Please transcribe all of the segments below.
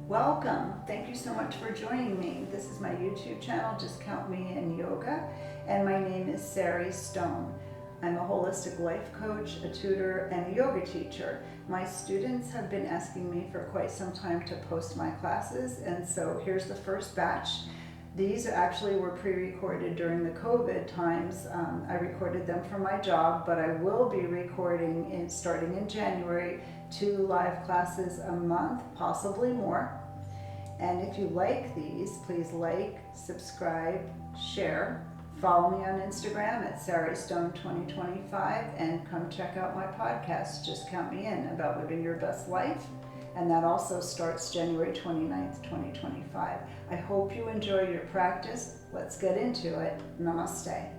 Welcome. Thank you so much for joining me. This is my YouTube channel, Just Count Me in Yoga, and my name is Sari Stone. I'm a holistic life coach, a tutor, and a yoga teacher. My students have been asking me for quite some time to post my classes, and so here's the first batch. These actually were pre-recorded during the COVID times. I recorded them for my job, but I will be recording starting in January 2 live classes a month, possibly more. And if you like these, please like, subscribe, share. Follow me on Instagram at SariStone2025 and come check out my podcast, Just Count Me In, about living your best life. And that also starts January 29th, 2025. I hope you enjoy your practice. Let's get into it. Namaste.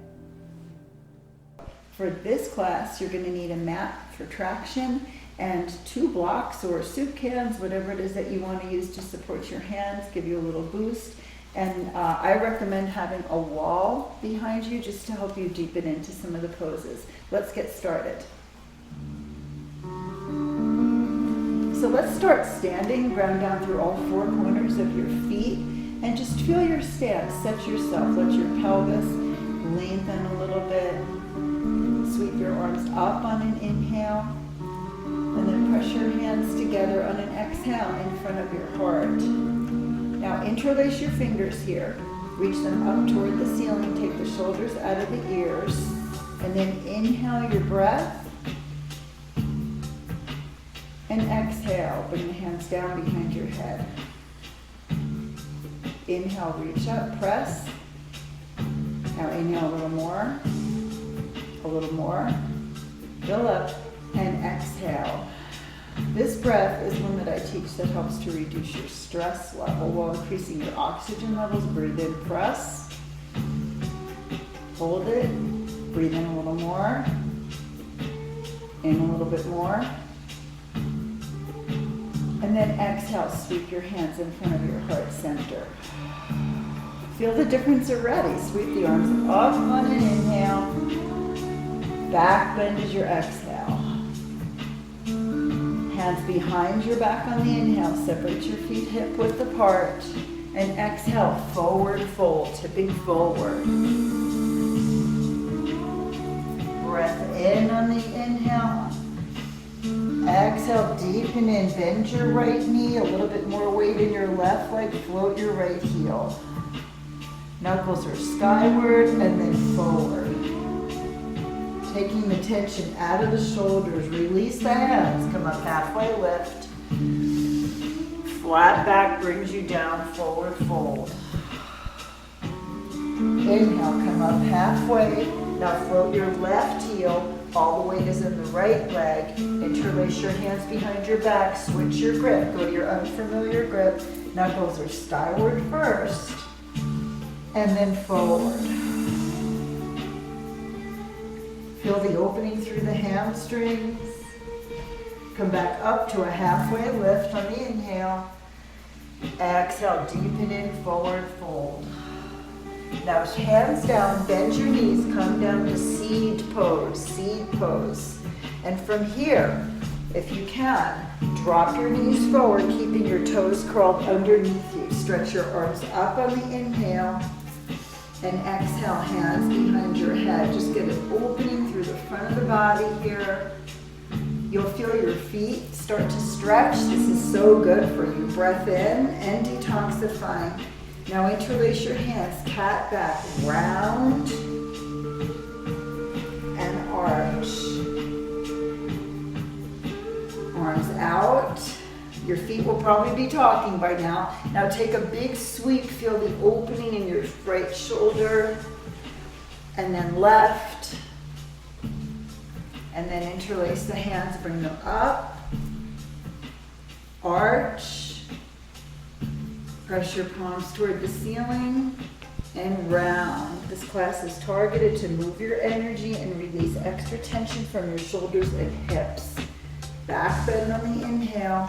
For this class, you're going to need a mat for traction and 2 blocks or soup cans, whatever it is that you want to use to support your hands, give you a little boost. And I recommend having a wall behind you just to help you deepen into some of the poses. Let's get started. So let's start standing, ground down through all 4 corners of your feet, and just feel your stance. Set yourself, let your pelvis lengthen a little bit. Sweep your arms up on an inhale, and then press your hands together on an exhale in front of your heart. Now interlace your fingers here. Reach them up toward the ceiling. Take the shoulders out of the ears, and then inhale your breath. And exhale, bring the hands down behind your head. Inhale, reach up, press. Now inhale a little more, fill up, and exhale. This breath is one that I teach that helps to reduce your stress level while increasing your oxygen levels. Breathe in, press. Hold it, breathe in a little more, in a little bit more. And then exhale, sweep your hands in front of your heart center. Feel the difference already. Sweep the arms up on an inhale. Back bend as your exhale. Hands behind your back on the inhale. Separate your feet hip width apart. And exhale, forward fold, tipping forward. Breath in on the inhale. Exhale, deepen in, bend your right knee, a little bit more weight in your left leg, float your right heel. Knuckles are skyward and then forward. Taking the tension out of the shoulders, release the hands, come up halfway lift. Flat back brings you down, forward fold. Inhale, come up halfway. Now float your left heel. All the weight is in the right leg. Interlace your hands behind your back. Switch your grip. Go to your unfamiliar grip. Knuckles are skyward first, and then forward. Feel the opening through the hamstrings. Come back up to a halfway lift on the inhale. Exhale, deepen in, forward fold. Now hands down, bend your knees, come down to seed pose. And from here, if you can, drop your knees forward, keeping your toes curled underneath you. Stretch your arms up on the inhale, and exhale, hands behind your head. Just get an opening through the front of the body here. You'll feel your feet start to stretch. This is so good for you. Breath in and detoxifying. Now interlace your hands, cat back, round, and arch. Arms out. Your feet will probably be talking by now. Now take a big sweep, feel the opening in your right shoulder, and then left. And then interlace the hands, bring them up, arch. Press your palms toward the ceiling and round. This class is targeted to move your energy and release extra tension from your shoulders and hips. Back bend on the inhale.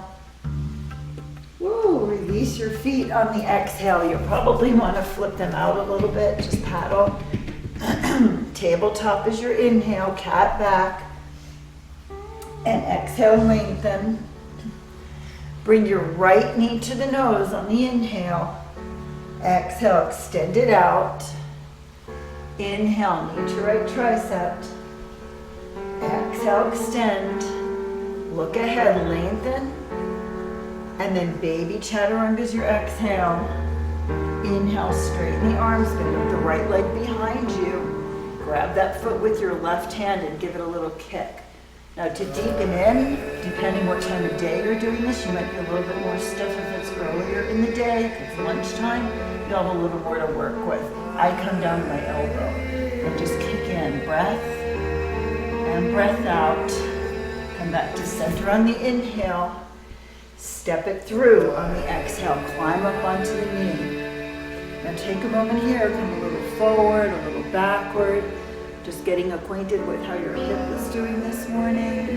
Woo, release your feet on the exhale. You probably want to flip them out a little bit. Just paddle. Tabletop is your inhale, cat back. And exhale, lengthen. Bring your right knee to the nose on the inhale. Exhale, extend it out. Inhale, knee to right tricep. Exhale, extend. Look ahead, lengthen. And then baby chaturanga as your exhale. Inhale, straighten the arms, bend up the right leg behind you. Grab that foot with your left hand and give it a little kick. Now to deepen in, depending what time of day you're doing this, you might be a little bit more stiff if it's earlier in the day. If it's lunchtime, you'll have a little more to work with. I come down to my elbow and just kick in, breath and breath out. Come back to center on the inhale. Step it through on the exhale. Climb up onto the knee. Now take a moment here, come a little forward, a little backward. Just getting acquainted with how your hip is doing this morning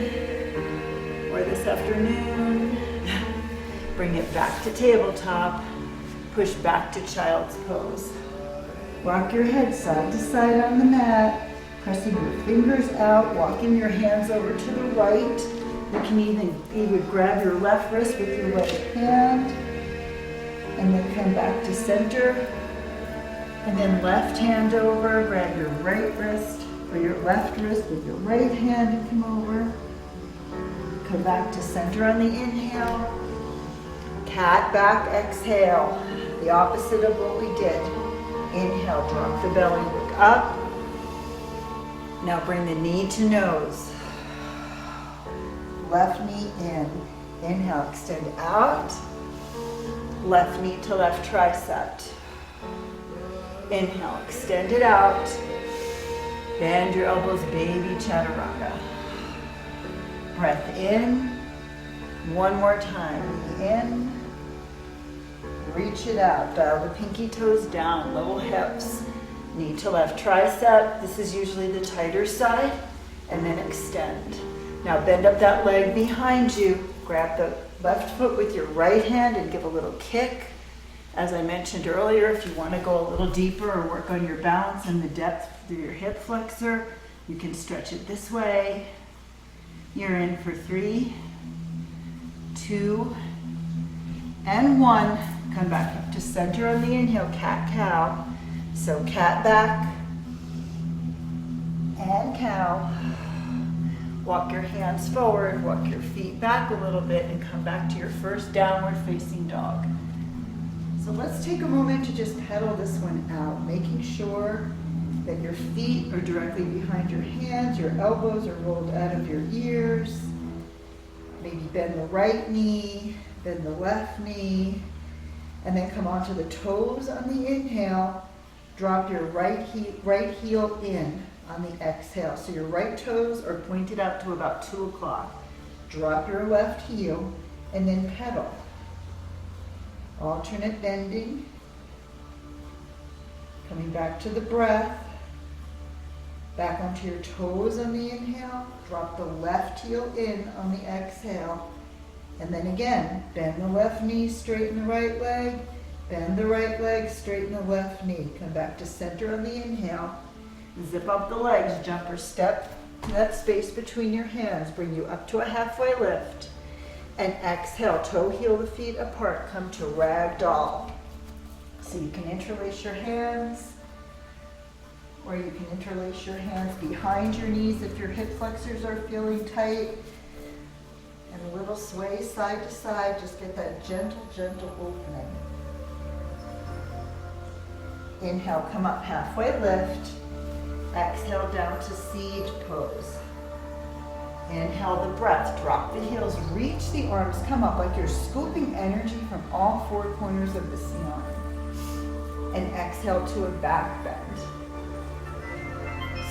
or this afternoon. Bring it back to tabletop. Push back to child's pose. Rock your head side to side on the mat. Pressing your fingers out, walking your hands over to the right. You can even grab your left wrist with your right hand. And then come back to center. And then left hand over, grab your right wrist or your left wrist with your right hand and come over. Come back to center on the inhale. Cat back, exhale. The opposite of what we did. Inhale, drop the belly, look up. Now bring the knee to nose. Left knee in. Inhale, extend out. Left knee to left tricep. Inhale, extend it out. Bend your elbows, baby chaturanga. Breath in. One more time. In. Reach it out. Dial the pinky toes down, little hips. Knee to left tricep. This is usually the tighter side. And then extend. Now bend up that leg behind you. Grab the left foot with your right hand and give a little kick. As I mentioned earlier, if you want to go a little deeper or work on your balance and the depth through your hip flexor, you can stretch it this way. You're in for 3, 2, and 1. Come back up to center on the inhale, cat-cow. So cat back and cow. Walk your hands forward, walk your feet back a little bit, and come back to your first downward facing dog. So let's take a moment to just pedal this one out, making sure that your feet are directly behind your hands, your elbows are rolled out of your ears. Maybe bend the right knee, bend the left knee, and then come onto the toes on the inhale. Drop your right heel in on the exhale. So your right toes are pointed out to about 2 o'clock. Drop your left heel and then pedal. Alternate bending. Coming back to the breath. Back onto your toes on the inhale. Drop the left heel in on the exhale. And then again, bend the left knee, straighten the right leg. Bend the right leg, straighten the left knee. Come back to center on the inhale. Zip up the legs, jump or step to that space between your hands. Bring you up to a halfway lift. And exhale, toe heel the feet apart. Come to ragdoll. So you can interlace your hands, or you can interlace your hands behind your knees if your hip flexors are feeling tight. And a little sway side to side. Just get that gentle, gentle opening. Inhale, come up halfway lift. Exhale down to seed pose. Inhale the breath, drop the heels, reach the arms, come up like you're scooping energy from all 4 corners of the spine. And exhale to a back bend.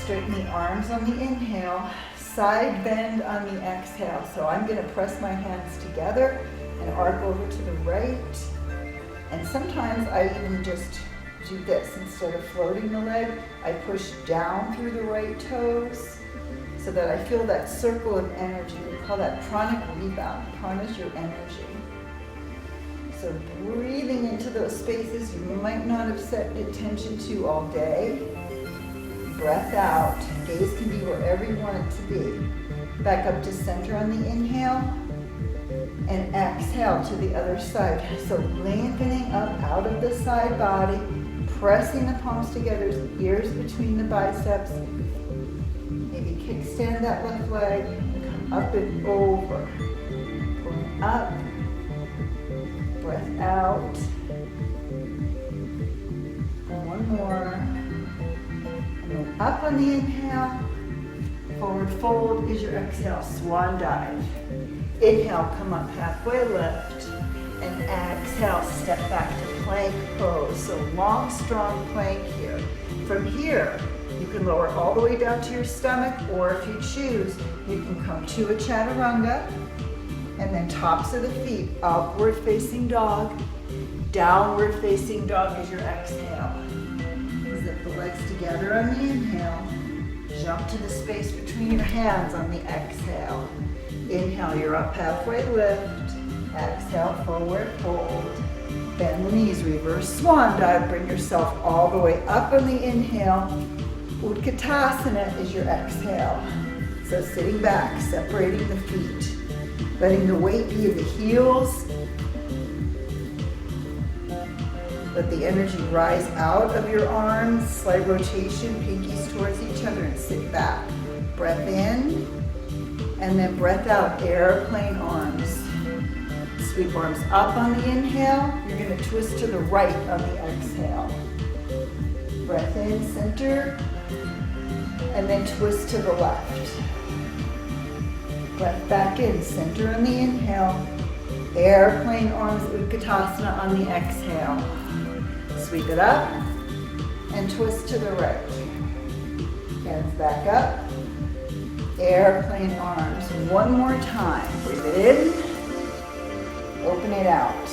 Straighten the arms on the inhale, side bend on the exhale. So I'm going to press my hands together and arc over to the right. And sometimes I even just do this. Instead of floating the leg, I push down through the right toes so that I feel that circle of energy. We call that pranic rebound. Prana is your energy. So breathing into those spaces you might not have set attention to all day. Breath out. Gaze can be wherever you want it to be. Back up to center on the inhale. And exhale to the other side. So lengthening up out of the side body, pressing the palms together, ears between the biceps. Maybe kickstand that left leg, come up and over. Pulling up, breath out. And one more. And then up on the inhale, forward fold is your exhale, swan dive. Inhale, come up halfway lift, and exhale, step back to plank pose. So long, strong plank here. From here, you can lower all the way down to your stomach, or if you choose, you can come to a chaturanga, and then tops of the feet, upward facing dog, downward facing dog is your exhale. Zip the legs together on the inhale, jump to the space between your hands on the exhale. Inhale, you're up halfway lift. Exhale, forward fold. Bend the knees, reverse swan dive. Bring yourself all the way up on the inhale. Utkatasana is your exhale. So sitting back, separating the feet. Letting the weight be in the heels. Let the energy rise out of your arms. Slight rotation, pinkies towards each other, and sit back. Breath in. And then breath out, airplane arms. Sweep arms up on the inhale. You're going to twist to the right on the exhale. Breath in, center. And then twist to the left. Breath back in, center on the inhale. Airplane arms, Utkatasana on the exhale. Sweep it up and twist to the right. Hands back up. Airplane arms. One more time. Breathe it in. Open it out.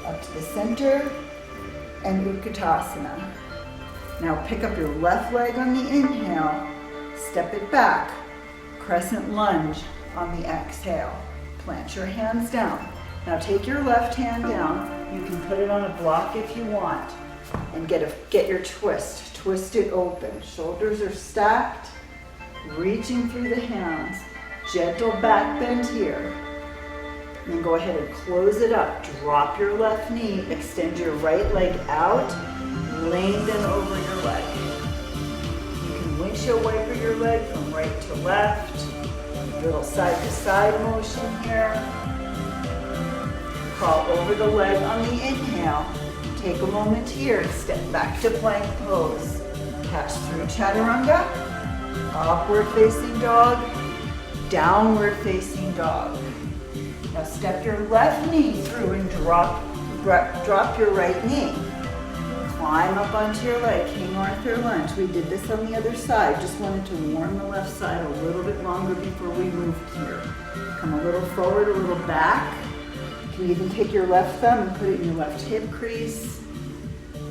Up to the center and Utkatasana. Now pick up your left leg on the inhale. Step it back. Crescent lunge on the exhale. Plant your hands down. Now take your left hand down. You can put it on a block if you want. And get your twist. Twist it open. Shoulders are stacked. Reaching through the hands, gentle back bend here. And then go ahead and close it up. Drop your left knee, extend your right leg out, lengthen over your leg. You can windshield wiper your leg from right to left. Little side to side motion here. Crawl over the leg on the inhale. Take a moment here, step back to plank pose. Catch through chaturanga. Upward facing dog, downward facing dog. Now step your left knee through and drop your right knee. Climb up onto your leg, King Arthur lunge. We did this on the other side. Just wanted to warm the left side a little bit longer before we moved here. Come a little forward, a little back. You can even take your left thumb and put it in your left hip crease.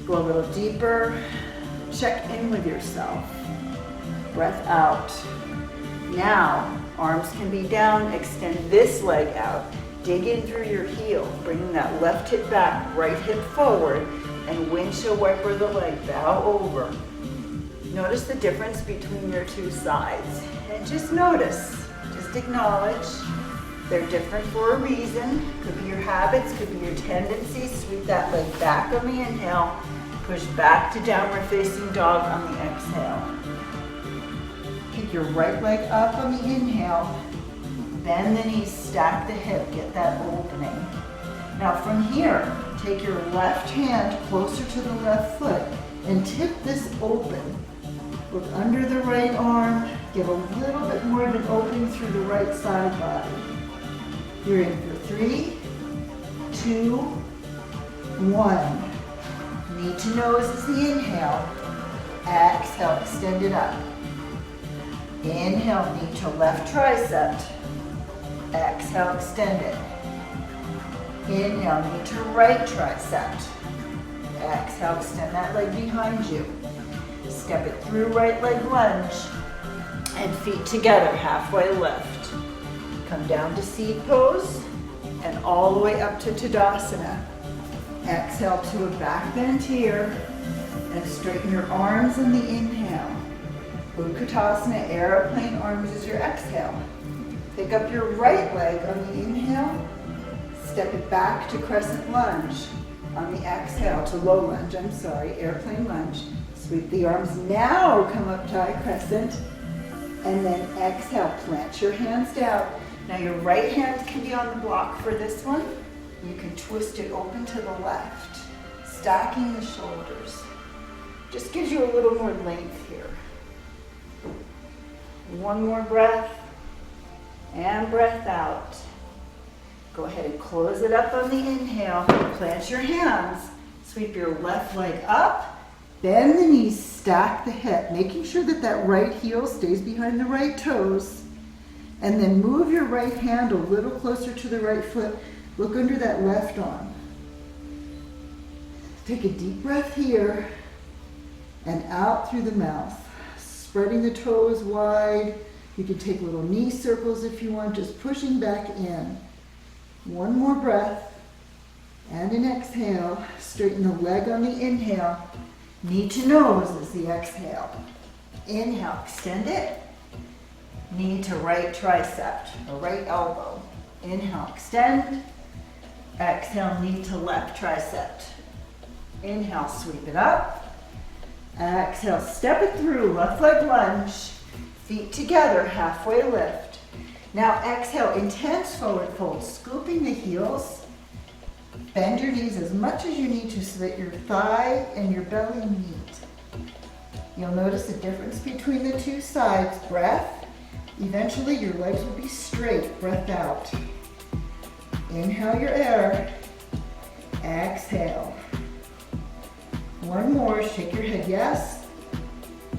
Go a little deeper. Check in with yourself. Breath out. Now, arms can be down, extend this leg out. Dig in through your heel, bringing that left hip back, right hip forward, and windshield wiper the leg, bow over. Notice the difference between your two sides. And just notice, just acknowledge, they're different for a reason. Could be your habits, could be your tendencies. Sweep that leg back on the inhale, push back to downward facing dog on the exhale. Pick your right leg up on the inhale, bend the knees, stack the hip, get that opening. Now from here, take your left hand closer to the left foot and tip this open. Look under the right arm, give a little bit more of an opening through the right side body. You're in for 3, 2, 1. Knee to nose is the inhale. Exhale, extend it up. Inhale, knee to left tricep. Exhale, extend it. Inhale, knee to right tricep. Exhale, extend that leg behind you. Step it through right leg lunge. And feet together, halfway lift. Come down to seat pose and all the way up to Tadasana. Exhale to a back bend here and straighten your arms in the inhale. Utkatasana, airplane arms is your exhale. Pick up your right leg on the inhale, step it back to crescent lunge. On the exhale to low lunge, airplane lunge. Sweep the arms, now come up to high crescent, and then exhale, plant your hands down. Now your right hand can be on the block for this one. You can twist it open to the left, stacking the shoulders. Just gives you a little more length here. One more breath, and breath out. Go ahead and close it up on the inhale. Plant your hands. Sweep your left leg up. Bend the knees, stack the hip, making sure that that right heel stays behind the right toes. And then move your right hand a little closer to the right foot. Look under that left arm. Take a deep breath here and out through the mouth. Spreading the toes wide. You can take little knee circles if you want, just pushing back in. One more breath and an exhale. Straighten the leg on the inhale. Knee to nose is the exhale. Inhale, extend it. Knee to right tricep or right elbow. Inhale, extend. Exhale, knee to left tricep. Inhale, sweep it up. Exhale, step it through, left leg lunge. Feet together, halfway lift. Now exhale, intense forward fold, scooping the heels. Bend your knees as much as you need to so that your thigh and your belly meet. You'll notice the difference between the two sides. Breath. Eventually your legs will be straight. Breath out. Inhale your air. Exhale. One more. Shake your head yes.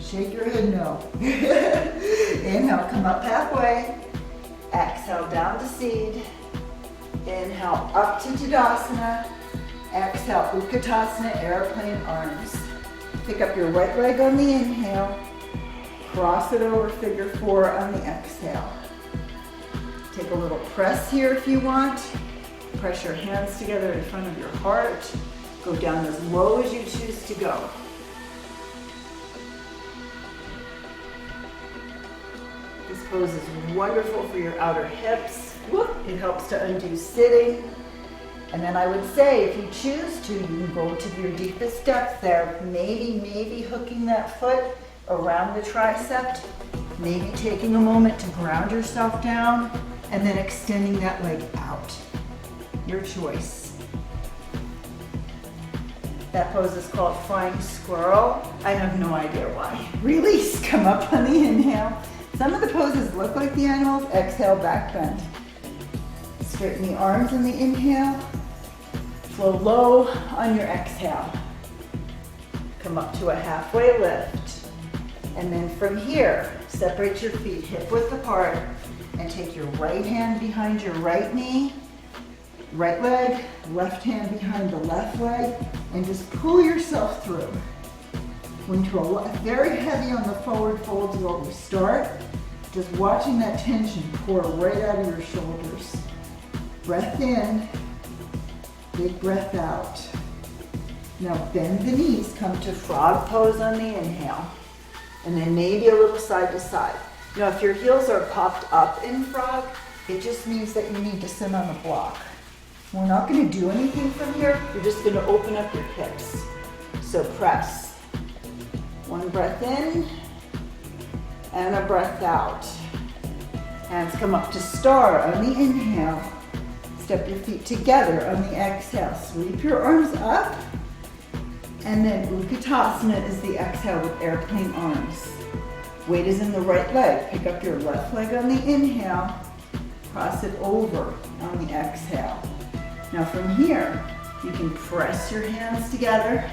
Shake your head no. Inhale, come up halfway. Exhale, down to seed. Inhale, up to Tadasana. Exhale, Utkatasana, airplane arms. Pick up your right leg on the inhale. Cross it over, figure four on the exhale. Take a little press here if you want. Press your hands together in front of your heart. Go down as low as you choose to go. This pose is wonderful for your outer hips. It helps to undo sitting. And then I would say, if you choose to, you can go to your deepest depth there. Maybe hooking that foot around the tricep. Maybe taking a moment to ground yourself down and then extending that leg out. Your choice. That pose is called Flying Squirrel. I have no idea why. Release, come up on the inhale. Some of the poses look like the animals. Exhale, back bend. Straighten the arms in the inhale. Flow low on your exhale. Come up to a halfway lift. And then from here, separate your feet hip width apart and take your right hand behind your right knee, right leg, left hand behind the left leg, and just pull yourself through. Very heavy on the forward folds is where we start. Just watching that tension pour right out of your shoulders. Breath in, big breath out. Now bend the knees, come to frog pose on the inhale. And then maybe a little side to side. Now if your heels are popped up in frog, it just means that you need to sit on the block. We're not going to do anything from here. You're just going to open up your hips. So press. One breath in and a breath out. Hands come up to star on the inhale. Step your feet together on the exhale. Sweep your arms up. And then Utkatasana is the exhale with airplane arms. Weight is in the right leg. Pick up your left leg on the inhale. Cross it over on the exhale. Now from here, you can press your hands together,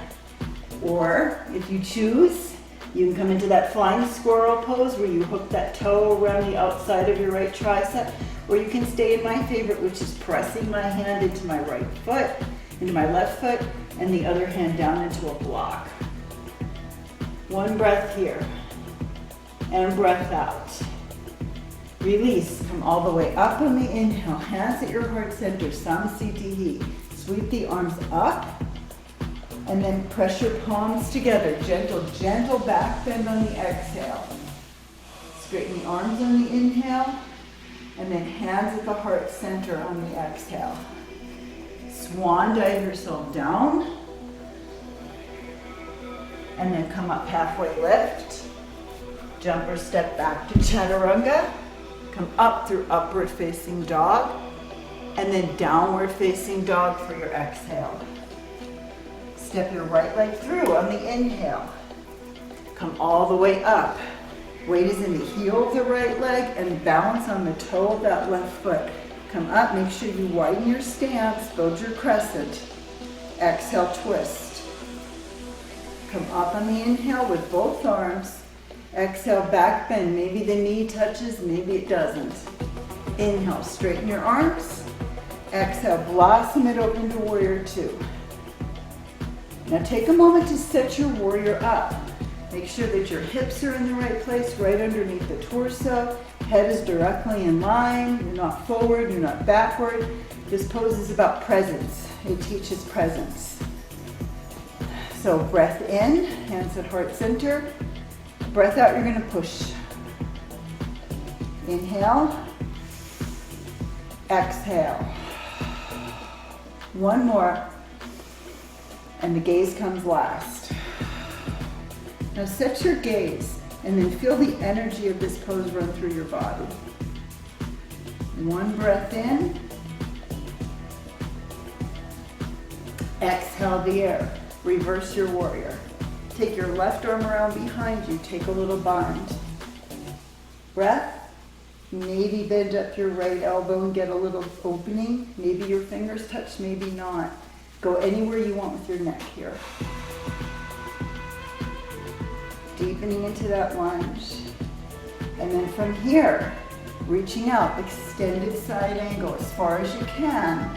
or if you choose, you can come into that flying squirrel pose where you hook that toe around the outside of your right tricep, or you can stay in my favorite, which is pressing my hand into my right foot, into my left foot, and the other hand down into a block. One breath here, and breath out. Release, come all the way up on the inhale, hands at your heart center, Samasthiti. Sweep the arms up, and then press your palms together. Gentle back bend on the exhale. Straighten the arms on the inhale, And then hands at the heart center on the exhale. Swan dive yourself down. And then come up halfway lift. Jump or step back to chaturanga. Come up through upward facing dog. And then downward facing dog for your exhale. Step your right leg through on the inhale. Come all the way up. Weight is in the heel of the right leg and balance on the toe of that left foot. Come up, make sure you widen your stance, build your crescent. Exhale, twist. Come up on the inhale with both arms. Exhale, back bend. Maybe the knee touches, maybe it doesn't. Inhale, straighten your arms. Exhale, blossom it open to warrior two. Now take a moment to set your warrior up. Make sure that your hips are in the right place, right underneath the torso. Head is directly in line. You're not forward, you're not backward. This pose is about presence. It teaches presence. So breath in, hands at heart center. Breath out, you're gonna push. Inhale. Exhale. One more. And the gaze comes last. Now set your gaze and then feel the energy of this pose run through your body. One breath in. Exhale the air. Reverse your warrior. Take your left arm around behind you. Take a little bind. Breath. Maybe bend up your right elbow and get a little opening. Maybe your fingers touch, maybe not. Go anywhere you want with your neck here. Deepening into that lunge. And then from here, reaching out, extended side angle as far as you can.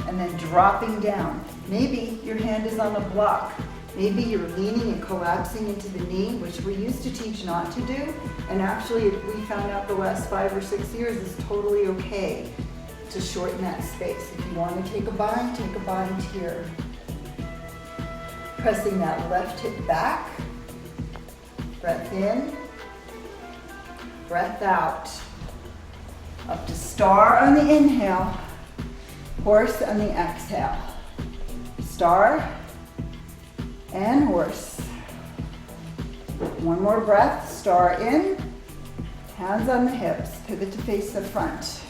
And then dropping down. Maybe your hand is on a block. Maybe you're leaning and collapsing into the knee, which we used to teach not to do. And actually, we found out the last 5 or 6 years is totally okay to shorten that space. If you want to take a bind here. Pressing that left hip back. Breath in. Breath out. Up to star on the inhale. Horse on the exhale. Star and horse. One more breath. Star in. Hands on the hips. Pivot to face the front.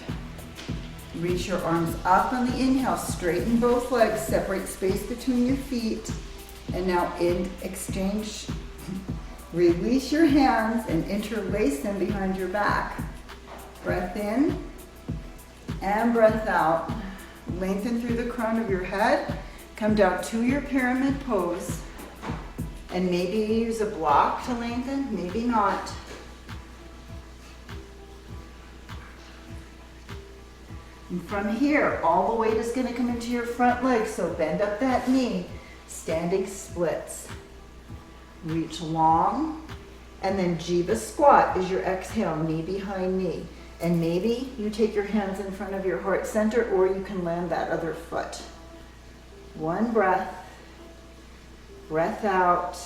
Reach your arms up on the inhale. Straighten both legs. Separate space between your feet. And now in exchange, release your hands and interlace them behind your back. Breath in and breath out. Lengthen through the crown of your head. Come down to your pyramid pose. And maybe use a block to lengthen, maybe not. And from here, all the weight is going to come into your front leg, so bend up that knee. Standing splits. Reach long, and then Jiva squat is your exhale, knee behind knee. And maybe you take your hands in front of your heart center, or you can land that other foot. One breath. Breath out.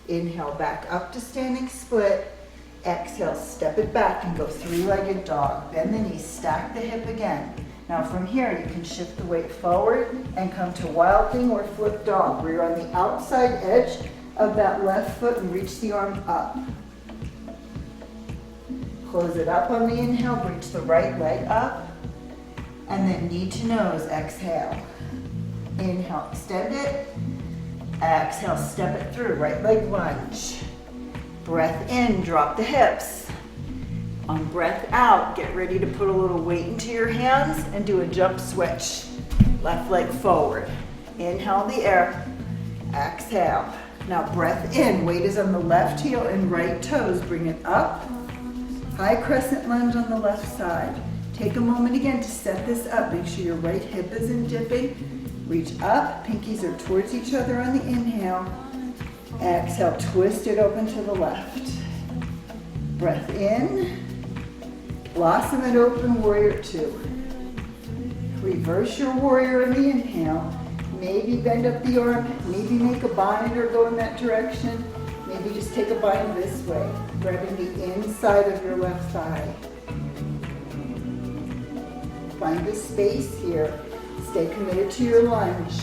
Inhale back up to standing split. Exhale, step it back and go three-legged dog. Bend the knee, stack the hip again. Now from here, you can shift the weight forward and come to wild thing or flip dog, where you're on the outside edge of that left foot and reach the arm up. Close it up on the inhale, reach the right leg up, and then knee to nose, exhale. Inhale, extend it. Exhale, step it through, right leg lunge. Breath in, drop the hips. On breath out, get ready to put a little weight into your hands and do a jump switch. Left leg forward. Inhale the air. Exhale. Now breath in, weight is on the left heel and right toes. Bring it up. High crescent lunge on the left side. Take a moment again to set this up. Make sure your right hip isn't dipping. Reach up, pinkies are towards each other on the inhale. Exhale, twist it open to the left. Breath in. Blossom it open, warrior two. Reverse your warrior in the inhale. Maybe bend up the arm, maybe make a bind or go in that direction. Maybe just take a bind this way, grabbing the inside of your left thigh. Find the space here. Stay committed to your lunge.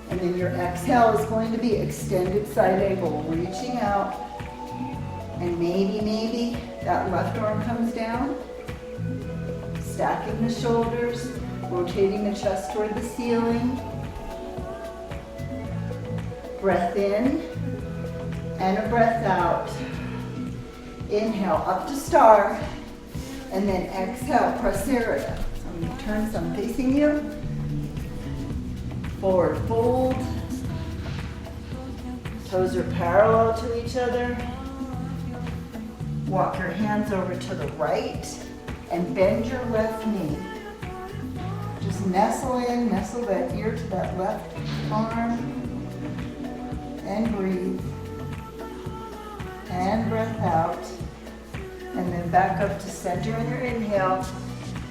And then your exhale is going to be extended side angle, reaching out. And maybe that left arm comes down. Stacking the shoulders, rotating the chest toward the ceiling. Breath in and a breath out. Inhale up to star, and then exhale, Prasarita. So I'm going to turn so I'm facing you. Forward fold. Toes are parallel to each other. Walk your hands over to the right and bend your left knee. Just nestle in, nestle that ear to that left arm. And breathe. And breath out. And then back up to center in your inhale.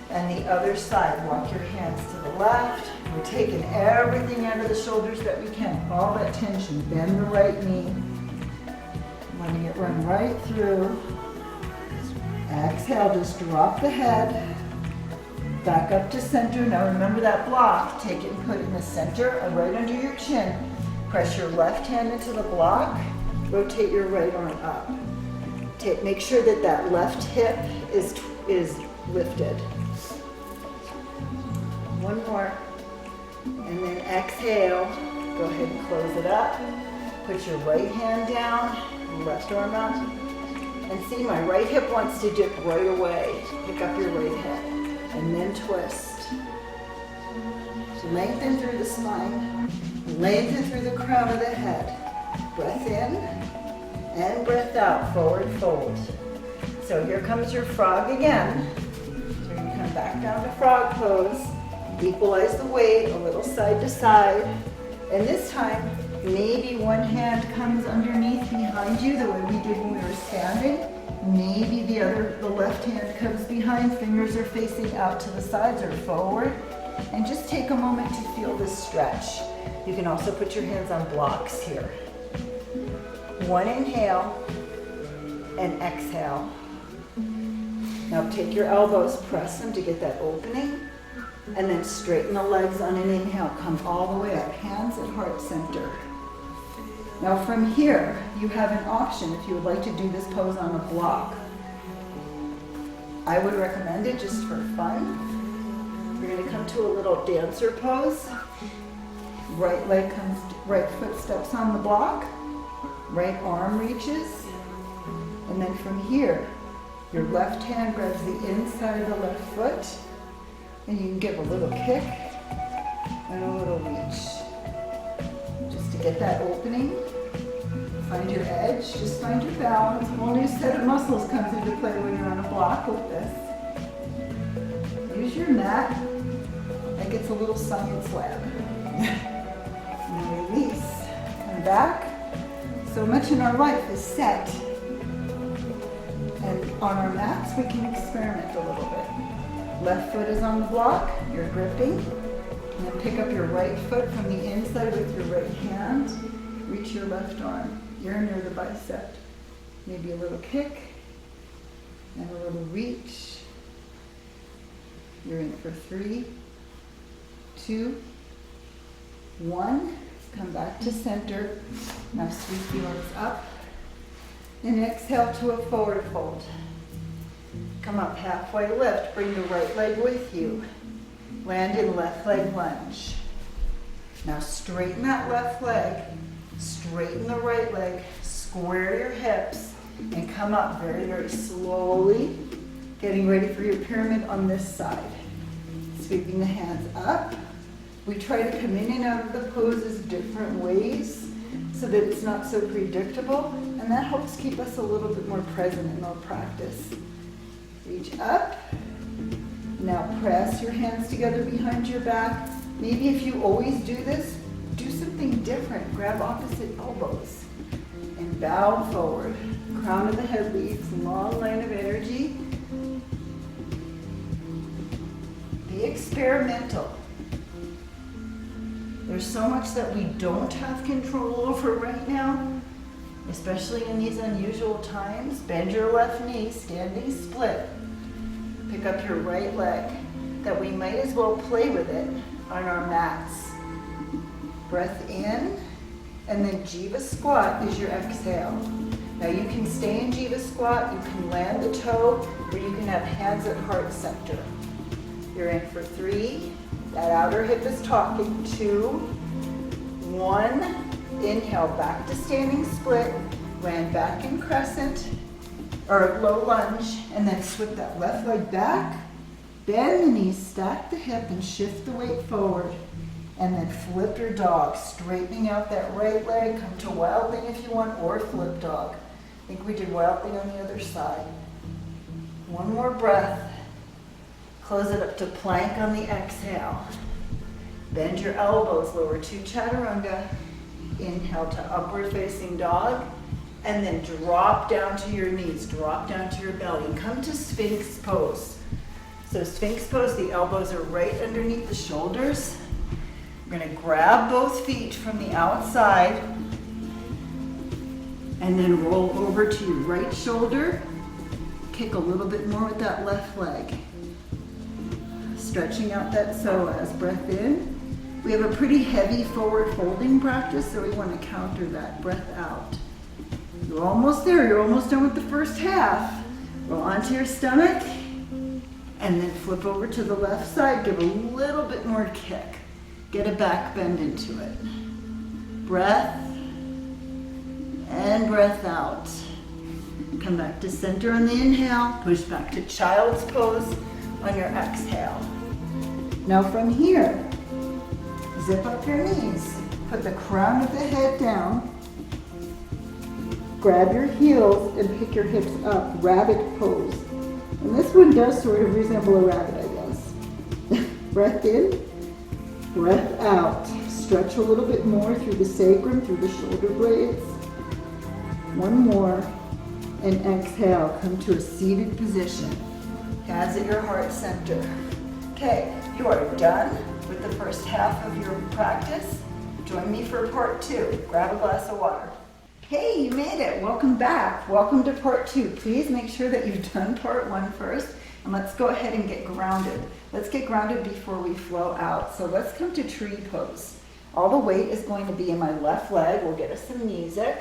And the other side, walk your hands to the left. We're taking everything out of the shoulders that we can. All that tension. Bend the right knee. Letting it run right through. Exhale, just drop the head. Back up to center. Now remember that block. Take it and put it in the center, right under your chin. Press your left hand into the block. Rotate your right arm up. Make sure that that left hip is lifted. One more. And then exhale. Go ahead and close it up. Put your right hand down, left arm up. And see, my right hip wants to dip right away. Pick up your right hip. And then twist. Lengthen through the spine. Lengthen through the crown of the head. Breath in and breath out, forward fold. So here comes your frog again. So you come back down to frog pose. Equalize the weight a little side to side. And this time, maybe one hand comes underneath behind you the way we did when we were standing. Maybe the left hand comes behind, fingers are facing out to the sides or forward. And just take a moment to feel this stretch. You can also put your hands on blocks here. One inhale and exhale. Now take your elbows, press them to get that opening, and then straighten the legs on an inhale. Come all the way up, hands at heart center. Now from here, you have an option if you would like to do this pose on a block. I would recommend it just for fun. You're going to come to a little dancer pose. Right foot steps on the block. Right arm reaches. And then from here, your left hand grabs the inside of the left foot. And you can give a little kick and a little reach. Just to get that opening. Find your edge, just find your balance. A whole new set of muscles comes into play when you're on a block like this. Use your mat like it's a little science lab. And release. Come back. So much in our life is set. And on our mats, we can experiment a little bit. Left foot is on the block, you're gripping. And then pick up your right foot from the inside with your right hand. Reach your left arm. You're near the bicep. Maybe a little kick and a little reach. You're in for 3, 2, 1. Come back to center. Now sweep the arms up. And exhale to a forward fold. Come up halfway lift. Bring the right leg with you. Land in left leg lunge. Now straighten that left leg. Straighten the right leg. Square your hips. And come up very, very slowly. Getting ready for your pyramid on this side. Sweeping the hands up. We try to come in and out of the poses different ways so that it's not so predictable, and that helps keep us a little bit more present in our practice. Reach up. Now press your hands together behind your back. Maybe if you always do this, do something different. Grab opposite elbows and bow forward. Crown of the head leads, long line of energy. Be experimental. There's so much that we don't have control over right now, especially in these unusual times. Bend your left knee, standing split. Pick up your right leg. that we might as well play with it on our mats. Breath in, and then Jiva squat is your exhale. Now you can stay in Jiva squat, you can land the toe, or you can have hands at heart center. You're in for 3, that outer hip is talking, 2, 1, inhale, back to standing split, land back in crescent, or low lunge, and then swip that left leg back, bend the knees, stack the hip, and shift the weight forward. And then flip your dog, straightening out that right leg, come to wild thing if you want, or flip dog. I think we did wild thing on the other side. One more breath. Close it up to plank on the exhale. Bend your elbows, lower to chaturanga. Inhale to upward facing dog. And then drop down to your knees, drop down to your belly. Come to Sphinx pose. So Sphinx pose, the elbows are right underneath the shoulders. We're going to grab both feet from the outside and then roll over to your right shoulder. Kick a little bit more with that left leg. Stretching out that psoas. Breath in. We have a pretty heavy forward folding practice, so we want to counter that. Breath out. You're almost there. You're almost done with the first half. Roll onto your stomach and then flip over to the left side. Give a little bit more kick. Get a back bend into it. Breath and breath out. Come back to center on the inhale. Push back to child's pose on your exhale. Now from here, zip up your knees. Put the crown of the head down. Grab your heels and pick your hips up. Rabbit pose. And this one does sort of resemble a rabbit, I guess. Breath in. Breath out. Stretch a little bit more through the sacrum, through the shoulder blades. One more. And exhale. Come to a seated position. Hands at your heart center. Okay, you are done with the first half of your practice. Join me for part 2. Grab a glass of water. Hey, you made it. Welcome back. Welcome to part 2. Please make sure that you've done part 1 first. And let's go ahead and get grounded. Let's get grounded before we flow out. So let's come to tree pose. All the weight is going to be in my left leg. We'll get us some music.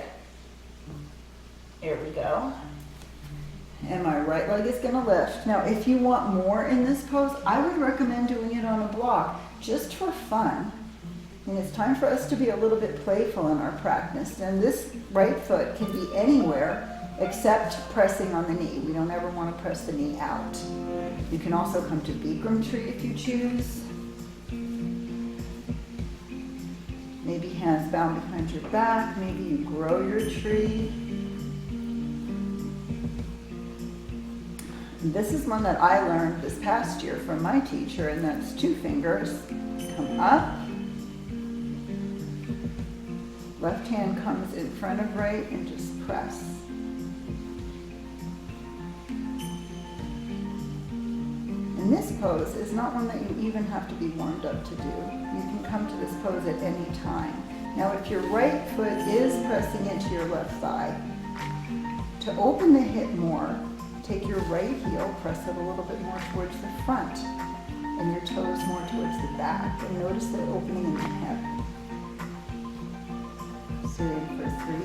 Here we go. And my right leg is going to lift. Now, if you want more in this pose, I would recommend doing it on a block, just for fun. And it's time for us to be a little bit playful in our practice. And this right foot can be anywhere except pressing on the knee. We don't ever want to press the knee out. You can also come to Bikram tree if you choose. Maybe hands bound behind your back. Maybe you grow your tree. And this is one that I learned this past year from my teacher, and that's 2 fingers. Come up. Left hand comes in front of right and just press. And this pose is not one that you even have to be warmed up to do. You can come to this pose at any time. Now if your right foot is pressing into your left thigh, to open the hip more, take your right heel, press it a little bit more towards the front, and your toes more towards the back. And notice the opening in the hip. So you're in for 3,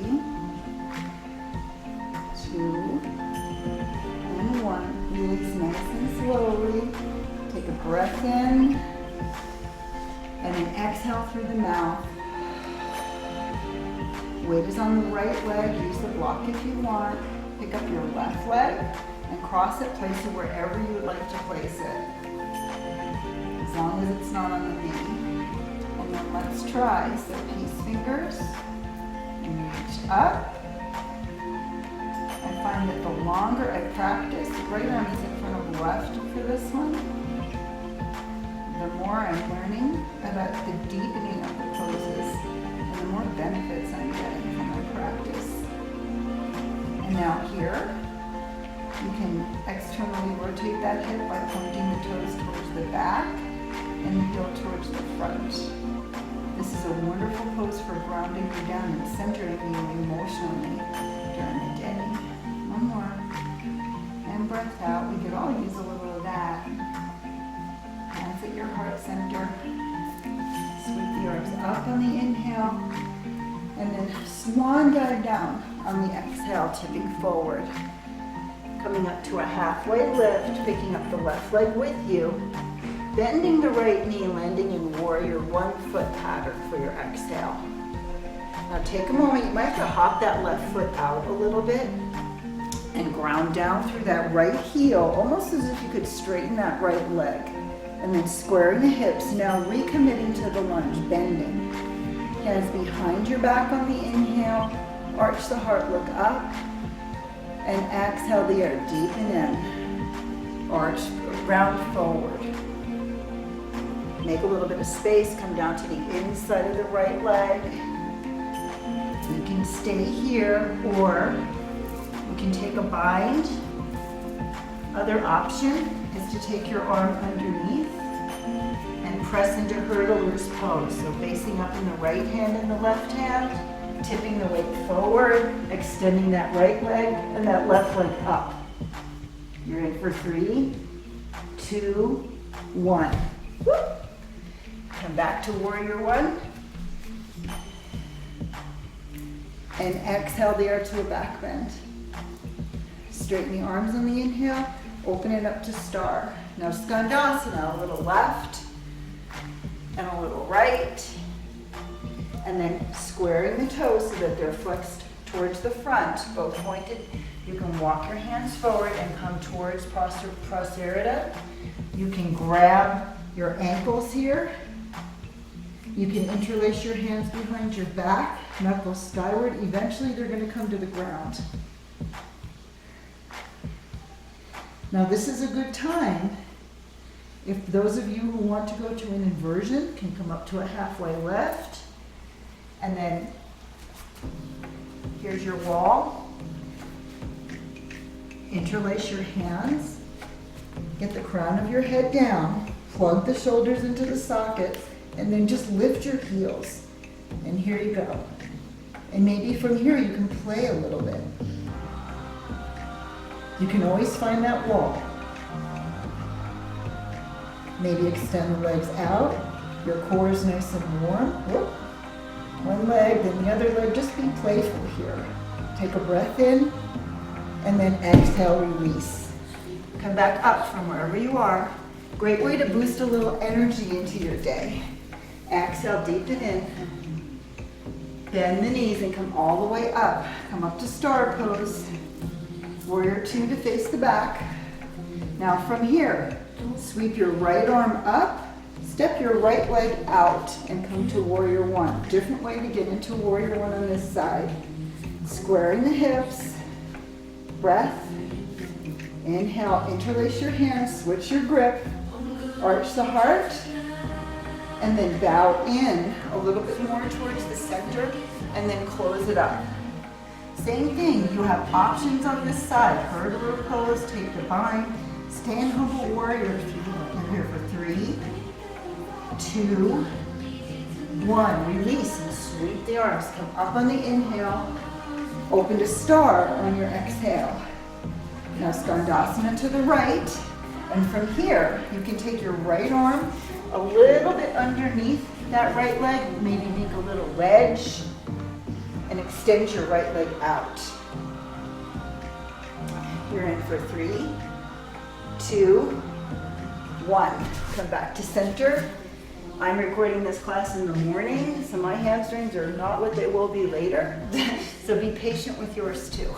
2, and 1. Release nice and slowly. Take a breath in, and then exhale through the mouth. Weight is on the right leg. Use the block if you want. Pick up your left leg and cross it, place it wherever you would like to place it. As long as it's not on the knee. And then let's try. So peace fingers. And reach up. I find that the longer I practice, the right arm is in front of left for this one, the more I'm learning about the deepening of the poses and the more benefits I'm getting from my practice. And now here, you can externally rotate that hip by pointing the toes towards the back and the heel towards the front. This is a wonderful pose for grounding you down and centering you emotionally during the day. One more. And breath out. We could all use a little of that. center. Sweep the arms up on the inhale. And then swan dive down on the exhale, tipping forward. Coming up to a halfway lift, picking up the left leg with you. Bending the right knee, landing in warrior 1 foot pattern for your exhale. Now take a moment, you might have to hop that left foot out a little bit and ground down through that right heel, almost as if you could straighten that right leg. And then squaring the hips, now recommitting to the lunge, bending. Hands behind your back on the inhale, arch the heart, look up, and exhale the air, deepen in. Arch, round forward. Make a little bit of space, come down to the inside of the right leg. You can stay here, or you can take a bind. Other option is to take your arm underneath and press into hurdler's pose. So facing up in the right hand and the left hand, tipping the weight forward, extending that right leg and that left leg up. You're in for 3, 2, 1. Woo. Come back to warrior 1. And exhale the air to a back bend. Straighten the arms on the inhale, open it up to star. Now Skandasana, a little left and a little right. And then squaring the toes so that they're flexed towards the front, both pointed. You can walk your hands forward and come towards Prasarita. You can grab your ankles here. You can interlace your hands behind your back, knuckles skyward. Eventually they're going to come to the ground. Now this is a good time. If those of you who want to go to an inversion can come up to a halfway lift. And then here's your wall. Interlace your hands. Get the crown of your head down. Plug the shoulders into the sockets. And then just lift your heels. And here you go. And maybe from here you can play a little bit. You can always find that wall. Maybe extend the legs out. Your core is nice and warm. Whoop. One leg, then the other leg. Just be playful here. Take a breath in, and then exhale, release. Come back up from wherever you are. Great way to boost a little energy into your day. Exhale, deepen in. Bend the knees and come all the way up. Come up to star pose. Warrior 2 to face the back. Now from here, sweep your right arm up, step your right leg out, and come to warrior 1. Different way to get into warrior 1 on this side. Squaring the hips, breath. Inhale, interlace your hands, switch your grip, arch the heart, and then bow in a little bit more towards the center, and then close it up. Same thing, you have options on this side. Hurdler pose, take the bind, stand humble warrior if you want. I'm here for 3, 2, 1. Release and sweep the arms. Come up on the inhale, open to star on your exhale. Now Skandasana to the right, and from here you can take your right arm a little bit underneath that right leg, maybe make a little wedge, and extend your right leg out. You're in for 3, 2, 1. Come back to center. I'm recording this class in the morning, so my hamstrings are not what they will be later. So be patient with yours too.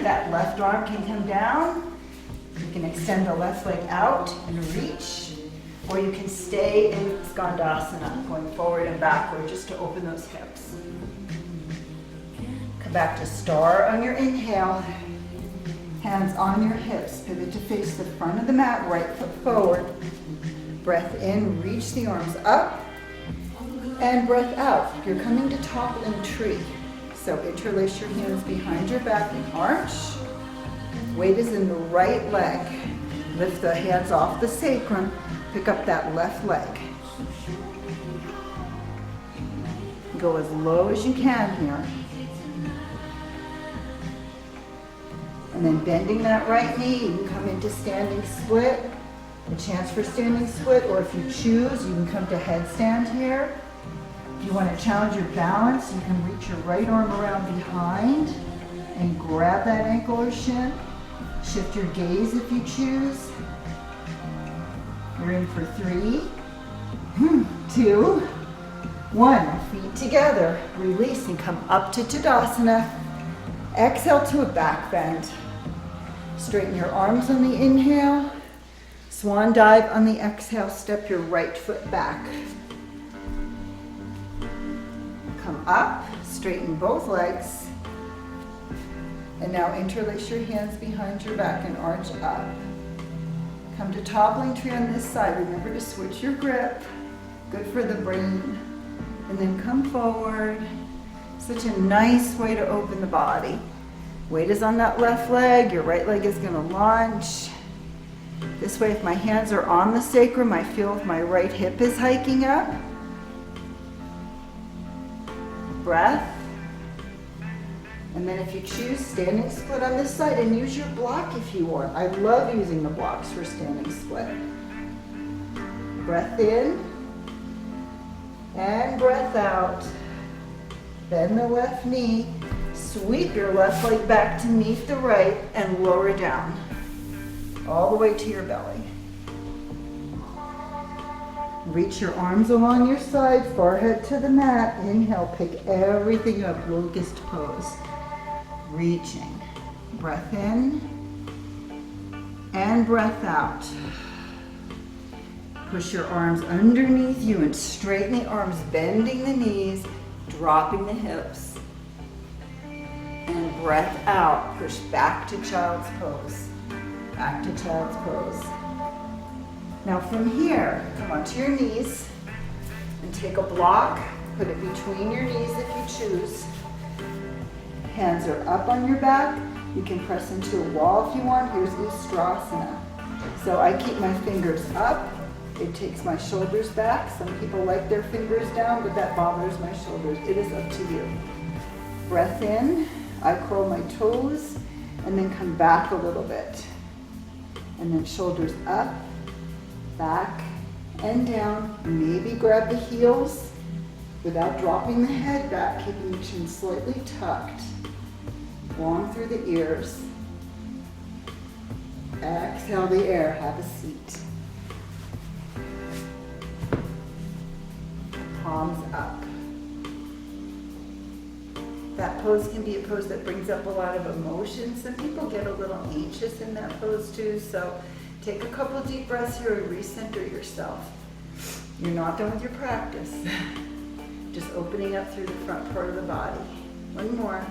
That left arm can come down. You can extend the left leg out and reach, or you can stay in Skandasana, going forward and backward just to open those hips. Come back to star on your inhale. Hands on your hips. Pivot to face the front of the mat, right foot forward. Breath in, reach the arms up, and breath out. You're coming to toppling tree. So interlace your hands behind your back and arch. Weight is in the right leg. Lift the hands off the sacrum. Pick up that left leg. Go as low as you can here. And then bending that right knee, you can come into standing split. A chance for standing split, or if you choose, you can come to headstand here. If you want to challenge your balance, you can reach your right arm around behind and grab that ankle or shin. Shift your gaze if you choose. We're in for 3, 2, 1. Feet together. Release and come up to Tadasana. Exhale to a back bend. Straighten your arms on the inhale. Swan dive on the exhale. Step your right foot back. Come up, straighten both legs. And now interlace your hands behind your back and arch up. Come to toppling tree on this side. Remember to switch your grip. Good for the brain. And then come forward. Such a nice way to open the body. Weight is on that left leg. Your right leg is going to launch. This way, if my hands are on the sacrum, I feel if my right hip is hiking up. Breath. And then if you choose, standing split on this side, and use your block if you want. I love using the blocks for standing split. Breath in and breath out. Bend the left knee. Sweep your left leg back to meet the right and lower down. All the way to your belly. Reach your arms along your side, forehead to the mat. Inhale, pick everything up, locust pose. Reaching. Breath in and breath out. Push your arms underneath you and straighten the arms, bending the knees, dropping the hips. And breath out. Push back to child's pose. Back to child's pose. Now from here, come onto your knees and take a block. Put it between your knees if you choose. Hands are up on your back. You can press into a wall if you want. Here's Ustrasana. So I keep my fingers up. It takes my shoulders back. Some people like their fingers down, but that bothers my shoulders. It is up to you. Breath in. I curl my toes and then come back a little bit. And then shoulders up, back, and down. Maybe grab the heels without dropping the head back, keeping the chin slightly tucked. Long through the ears. Exhale the air, have a seat. Palms up. That pose can be a pose that brings up a lot of emotion. Some people get a little anxious in that pose too, so take a couple deep breaths here and recenter yourself. You're not done with your practice. Just opening up through the front part of the body. One more.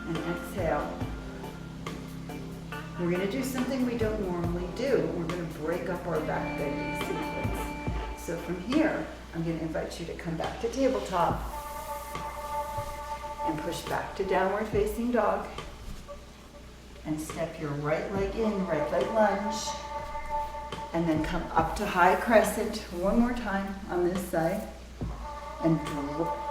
And exhale. We're going to do something we don't normally do. We're going to break up our back bending sequence. So from here, I'm going to invite you to come back to tabletop and push back to downward facing dog. And step your right leg in, right leg lunge. And then come up to high crescent one more time on this side. And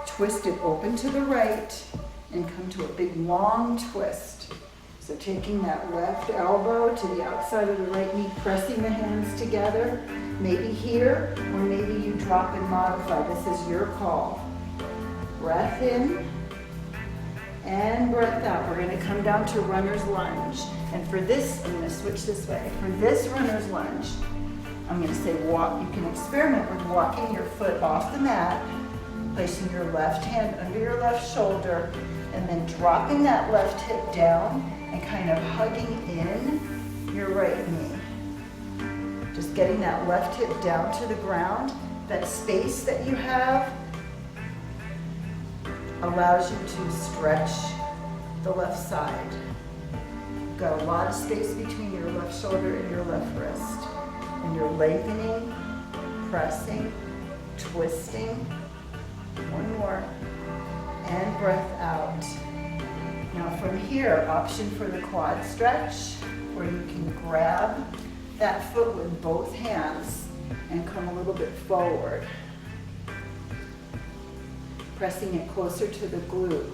twist it open to the right and come to a big long twist. So taking that left elbow to the outside of the right knee, pressing the hands together, maybe here, or maybe you drop and modify. This is your call. Breath in and breath out. We're going to come down to runner's lunge. And for this, I'm going to switch this way. For this runner's lunge, I'm going to say walk. You can experiment with walking your foot off the mat, placing your left hand under your left shoulder, and then dropping that left hip down and kind of hugging in your right knee. Just getting that left hip down to the ground. That space that you have allows you to stretch the left side. You've got a lot of space between your left shoulder and your left wrist. And you're lengthening, pressing, twisting. One more. And breath out. Now from here, option for the quad stretch, where you can grab that foot with both hands and come a little bit forward. Pressing it closer to the glute.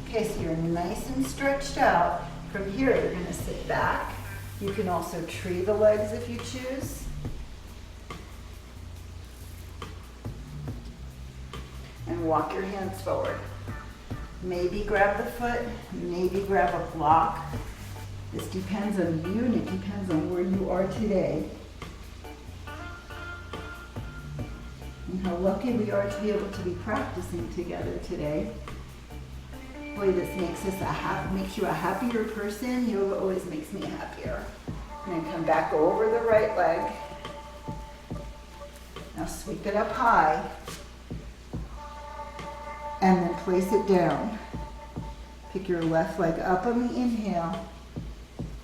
Okay, so you're nice and stretched out. From here, you're gonna sit back. You can also tree the legs if you choose. And walk your hands forward. Maybe grab the foot, maybe grab a block. This depends on you and it depends on where you are today. And how lucky we are to be able to be practicing together today. Boy, this makes you a happier person. Yoga always makes me happier. And then come back over the right leg. Now sweep it up high. And then place it down. Pick your left leg up on the inhale.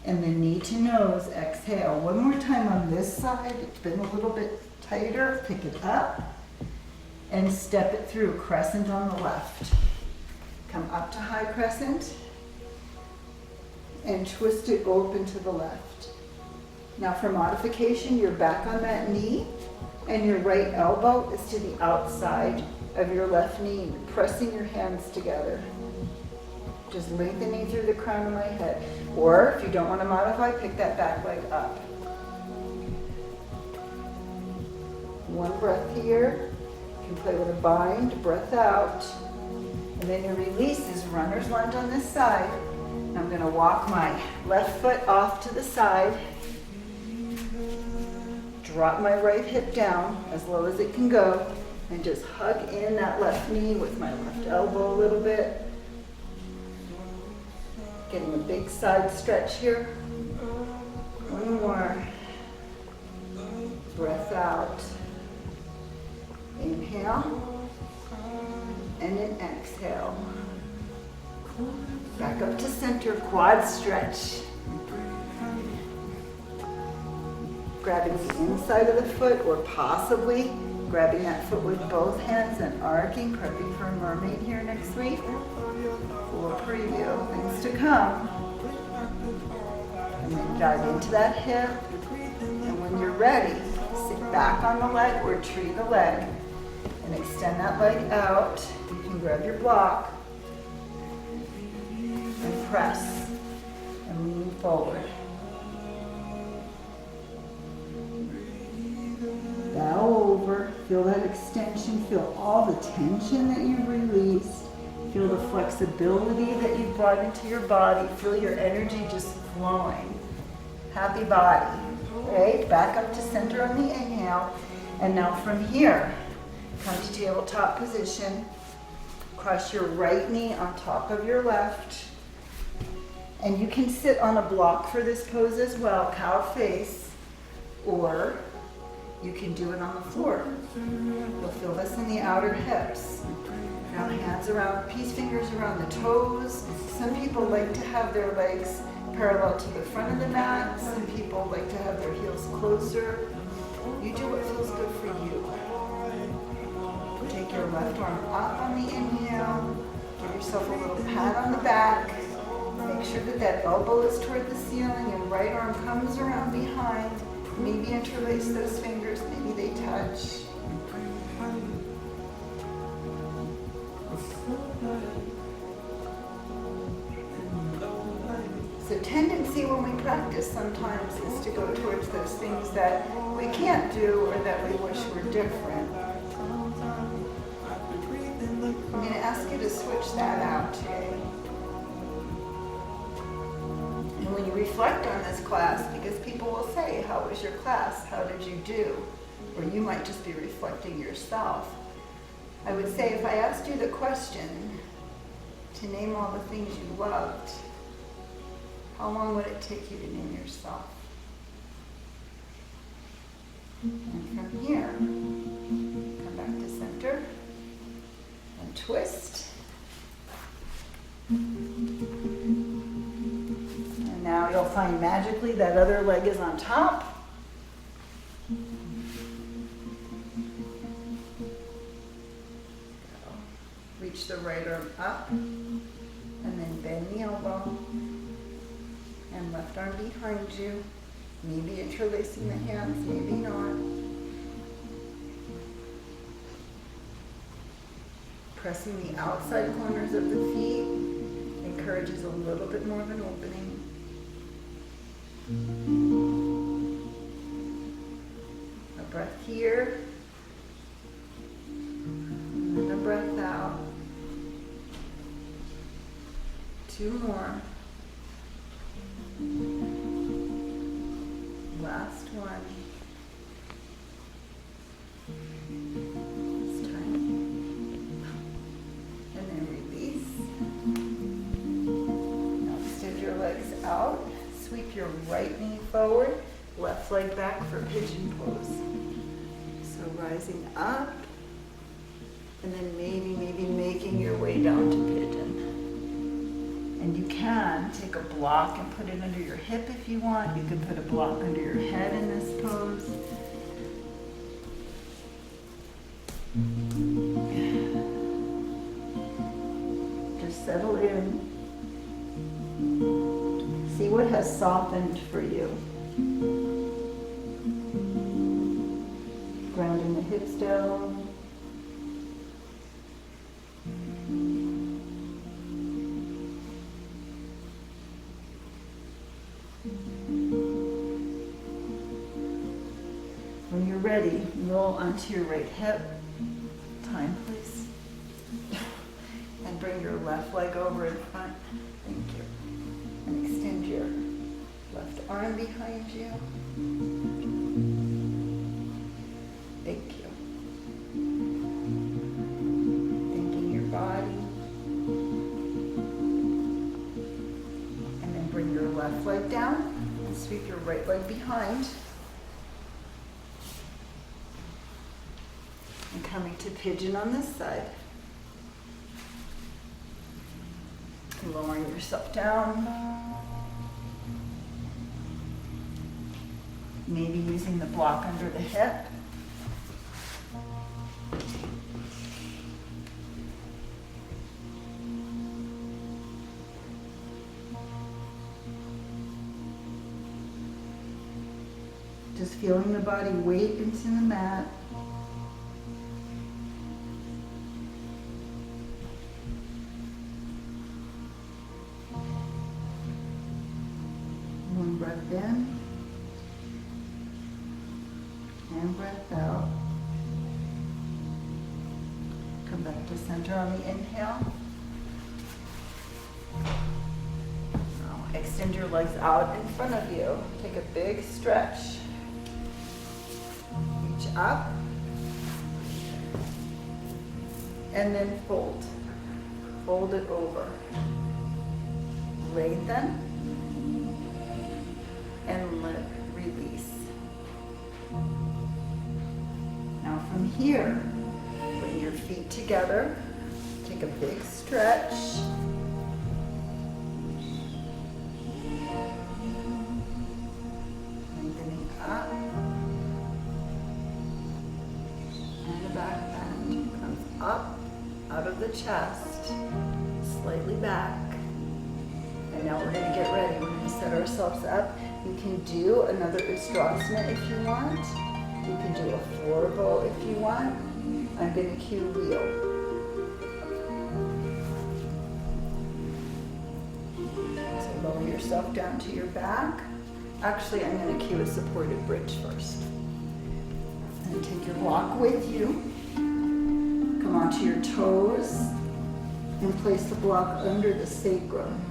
And then knee to nose, exhale. One more time on this side. It's been a little bit tighter. Pick it up. And step it through, crescent on the left. Come up to high crescent. And twist it open to the left. Now for modification, you're back on that knee. And your right elbow is to the outside of your left knee, pressing your hands together. Just lengthening through the crown of my head. Or if you don't want to modify, pick that back leg up. One breath here. You can play with a bind, breath out. And then your release is runner's lunge on this side. I'm going to walk my left foot off to the side. Drop my right hip down as low as it can go. And just hug in that left knee with my left elbow a little bit. Getting a big side stretch here. One more. Breath out. Inhale. And then exhale. Back up to center, quad stretch. Grabbing the inside of the foot or possibly grabbing that foot with both hands and arcing, prepping for a mermaid here next week. Full preview, things to come. And then dive into that hip. And when you're ready, sit back on the leg or tree the leg. And extend that leg out. You can grab your block. And press. And lean forward. Bow over, feel that extension, feel all the tension that you've released, feel the flexibility that you've brought into your body, feel your energy just flowing. Happy body, right? Back up to center on the inhale, and now from here, come to tabletop position, cross your right knee on top of your left, and you can sit on a block for this pose as well, cow face, or you can do it on the floor. You'll feel this in the outer hips. Now hands around, peace fingers around the toes. Some people like to have their legs parallel to the front of the mat. Some people like to have their heels closer. You do what feels good for you. Take your left arm up on the inhale. Give yourself a little pat on the back. Make sure that that elbow is toward the ceiling and right arm comes around behind. Maybe interlace those fingers, maybe they touch. So tendency when we practice sometimes is to go towards those things that we can't do or that we wish were different. I'm going to ask you to switch that out today. And when you reflect on this class, because people will say, how was your class? How did you do? Or you might just be reflecting yourself. I would say if I asked you the question to name all the things you loved, how long would it take you to name yourself? And from here, come back to center and twist. And now you'll find magically that other leg is on top. Reach the right arm up and then bend the elbow. And left arm behind you. Maybe interlacing the hands, maybe not. Pressing the outside corners of the feet. encourages a little bit more of an opening. A breath here, and a breath out. 2 more. Last one. This time. And then release. Now extend your legs out. Sweep your right knee forward, left leg back for pigeon pose. So rising up, and then maybe making your way down to pigeon. And you can take a block and put it under your hip if you want. You can put a block under your head in this pose. Just settle in. See what has softened for you. Grounding the hips down. When you're ready, roll onto your right hip. Time, please. And bring your left leg over in front. Thank you. And extend your left arm behind you. Thank you. Thanking your body. And then bring your left leg down and sweep your right leg behind. And coming to pigeon on this side. Lowering yourself down. Maybe using the block under the hip. Just feeling the body weight into the mat. One breath in and breath out. Come back to center on the inhale. Now extend your legs out in front of you. Take a big stretch. Reach up and then fold. Fold it over. Lengthen. And release. Now from here, bring your feet together. Take a big stretch. Lengthening up. And the back bend comes up out of the chest, slightly back. And now we're going to get ready. We're going to set ourselves up. You can do another Ustrasana if you want. You can do a floor bow if you want. I'm going to cue wheel. So lower yourself down to your back. Actually, I'm going to cue a supported bridge first. And take your block with you. Come onto your toes and place the block under the sacrum.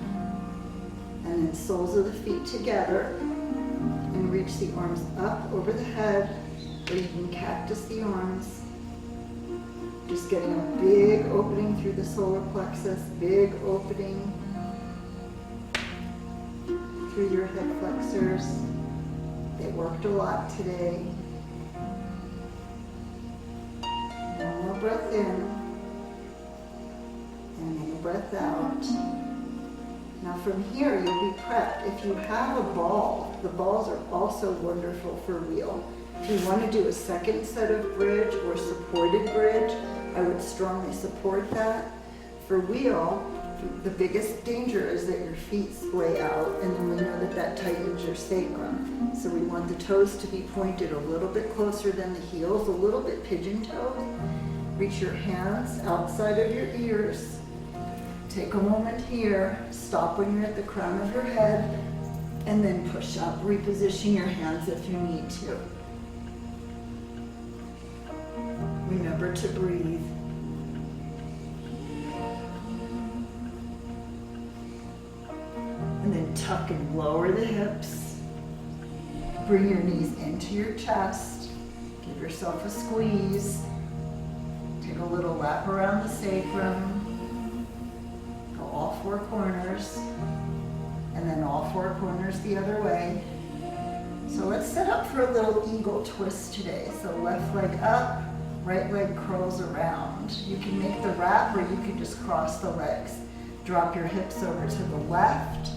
And then soles of the feet together and reach the arms up over the head, or you can cactus the arms. Just getting a big opening through the solar plexus, big opening through your hip flexors. They worked a lot today. One more breath in and a breath out. Now from here, you'll be prepped. If you have a ball, the balls are also wonderful for wheel. If you want to do a second set of bridge or supported bridge, I would strongly support that. For wheel, the biggest danger is that your feet splay out, and then we know that that tightens your sacrum. So we want the toes to be pointed a little bit closer than the heels, a little bit pigeon-toed. Reach your hands outside of your ears Take a moment here, stop when you're at the crown of your head, and then push up. Reposition your hands if you need to. Remember to breathe. And then tuck and lower the hips. Bring your knees into your chest. Give yourself a squeeze. Take a little lap around the sacrum. Go all four corners. And then all four corners the other way. So let's set up for a little eagle twist today. So left leg up, right leg curls around. You can make the wrap or you can just cross the legs. Drop your hips over to the left,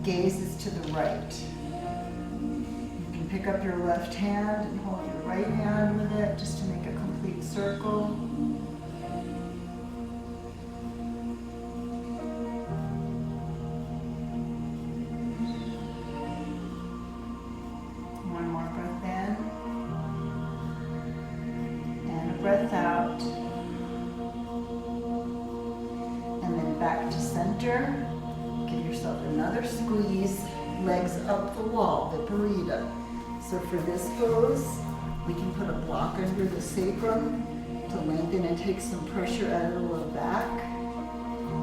gaze is to the right. You can pick up your left hand and hold your right hand with it just to make a complete circle. Breath out, and then back to center. Give yourself another squeeze, legs up the wall, the burrito. So for this pose, we can put a block under the sacrum to lengthen and take some pressure out of the low back,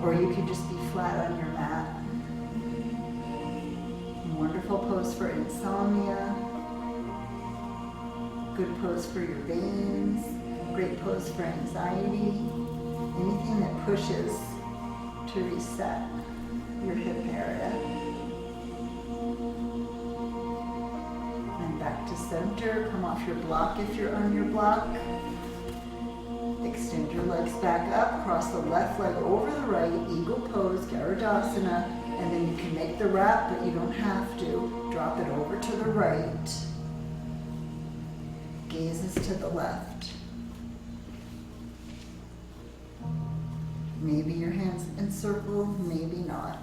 or you could just be flat on your mat. Wonderful pose for insomnia, good pose for your veins. Great pose for anxiety, anything that pushes to reset your hip area. And back to center, come off your block if you're on your block. Extend your legs back up, cross the left leg over the right, eagle pose, Garudasana, and then you can make the wrap, but you don't have to. Drop it over to the right. Gazes to the left. Maybe your hands encircle, maybe not.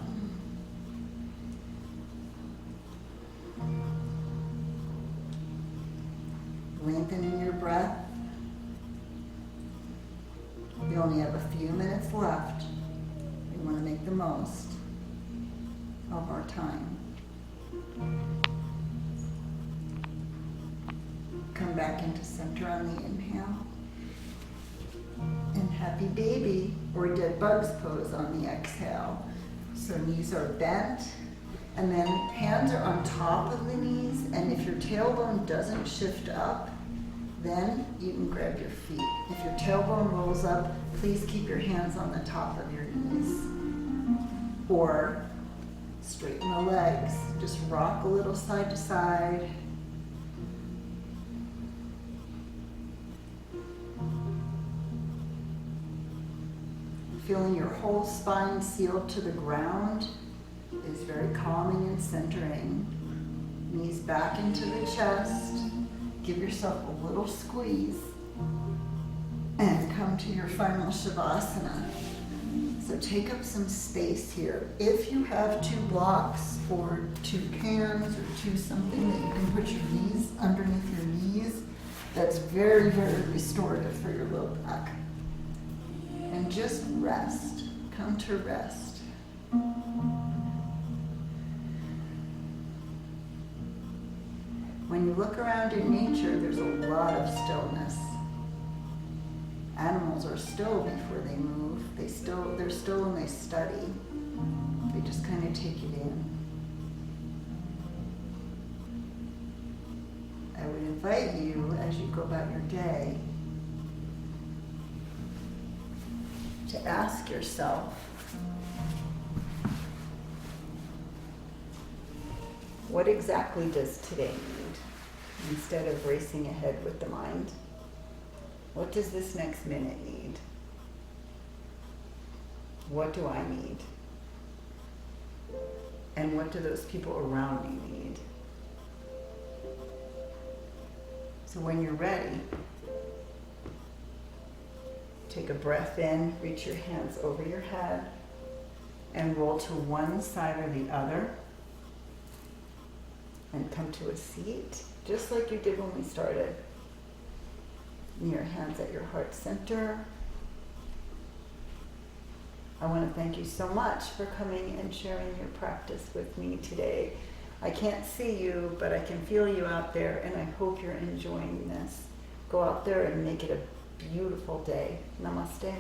Lengthening your breath. We only have a few minutes left. We want to make the most of our time. Come back into center on the inhale. And happy baby or dead bugs pose on the exhale. So knees are bent, and then hands are on top of the knees, and if your tailbone doesn't shift up, then you can grab your feet. If your tailbone rolls up, please keep your hands on the top of your knees. Or straighten the legs. Just rock a little side to side. Feeling your whole spine sealed to the ground is very calming and centering. Knees back into the chest. Give yourself a little squeeze and come to your final Shavasana. So take up some space here. If you have two blocks or two cans or two something that you can put your knees underneath your knees, that's very, very restorative for your low back. And just rest. Come to rest. When you look around in nature, there's a lot of stillness. Animals are still before they move. They're still and they study. They just kind of take it in. I would invite you, as you go about your day, to ask yourself, what exactly does today need? Instead of racing ahead with the mind, what does this next minute need? What do I need? And what do those people around me need? So when you're ready, take a breath in, reach your hands over your head, and roll to one side or the other. And come to a seat, just like you did when we started. Your hands at your heart center. I want to thank you so much for coming and sharing your practice with me today. I can't see you, but I can feel you out there, and I hope you're enjoying this. Go out there and make it a beautiful day. Namaste.